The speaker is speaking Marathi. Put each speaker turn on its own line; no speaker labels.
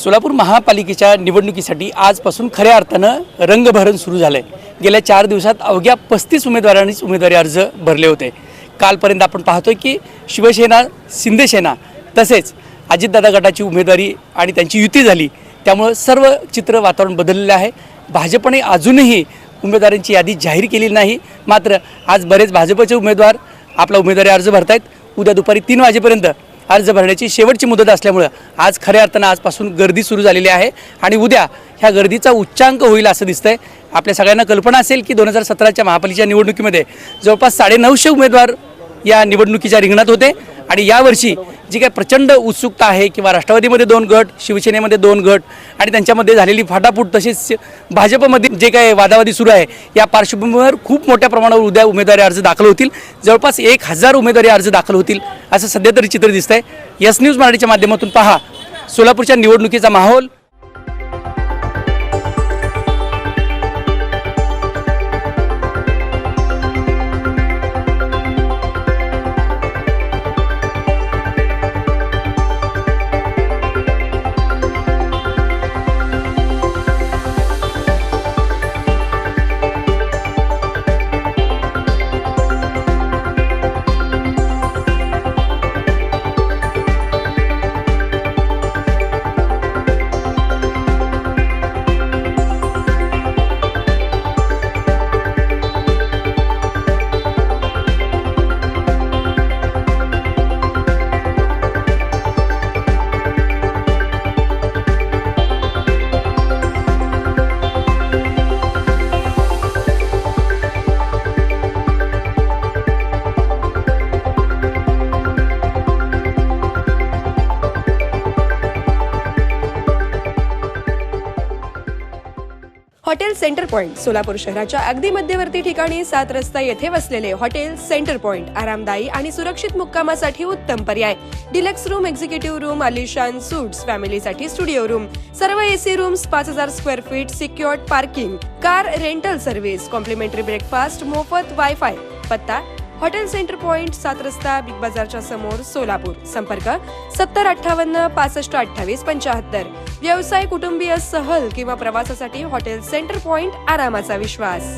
सोलापूर महापालिकेच्या निवडणुकीसाठी आजपासून खऱ्या अर्थानं रंगभरण सुरू झालंय। गेल्या 4 दिवसात अवघ्या 35 उमेदवारांनीच उमेदवारी अर्ज भरले होते। कालपर्यंत आपण पाहतोय की शिवसेना, शिंदेसेना तसेच अजितदादा गटाची उमेदवारी आणि त्यांची युती झाली, त्यामुळे सर्व चित्र वातावरण बदललेलं आहे। भाजपने अजूनही उमेदवारांची यादी जाहीर केली नाही, मात्र आज बरेच भाजपचे उमेदवार आपला उमेदवारी अर्ज भरतायत। उद्या दुपारी 3 वाजेपर्यंत अर्ज भरण्याची शेवटची मुदत असल्यामुळे आज खऱ्या अर्थानं आजपासून गर्दी सुरू झालेली आहे आणि उद्या ह्या गर्दीचा उच्चांक होईल असं दिसतंय। आपल्या सगळ्यांना कल्पना असेल की 2017च्या महापालिकेच्या निवडणुकीमध्ये जवळपास 950 उमेदवार या निवडणुकीच्या रिंगणात होते आणि यावर्षी जी काही प्रचंड उत्सुकता आहे किंवा राष्ट्रवादीमध्ये 2 गट, शिवसेनेमध्ये 2 गट आणि त्यांच्यामध्ये झालेली फाटाफूट, तसेच भाजपमध्ये जे काही वादावादी सुरू आहे, या पार्श्वभूमीवर खूप मोठ्या प्रमाणावर उद्या उमेदवारी अर्ज दाखल होतील। जवळपास 1000 उमेदवारी अर्ज दाखल होतील असं सध्या तरी चित्र दिसतंय। यस न्यूज मराठीच्या माध्यमातून पहा सोलापूरच्या निवडणुकीचा माहोल।
हॉटेल सेंटर पॉइंट सोलापूर शहराच्या अगदी मध्यवर्ती ठिकाणी 7 रस्ता येथे वसलेले हॉटेल सेंटर पॉइंट आरामदायी आणि सुरक्षित मुक्कामासाठी उत्तम पर्याय। डिलक्स रूम, एक्झिक्युटिव्ह रूम, आलिशान सूट्स, फॅमिलीसाठी स्टुडिओ रूम, सर्व AC rooms, 5000 square feet, secured parking, car rental service, complimentary breakfast, मोफत वायफाय। पत्ता हॉटेल सेंटर पॉइंट, 7 रस्ता, बिग बाजारच्या समोर, सोलापूर। संपर्क 7058 65 28 75। व्यवसाय, कुटुंबीय, सहल किंवा प्रवासासाठी हॉटेल सेंटर पॉइंट आरामाचा विश्वास।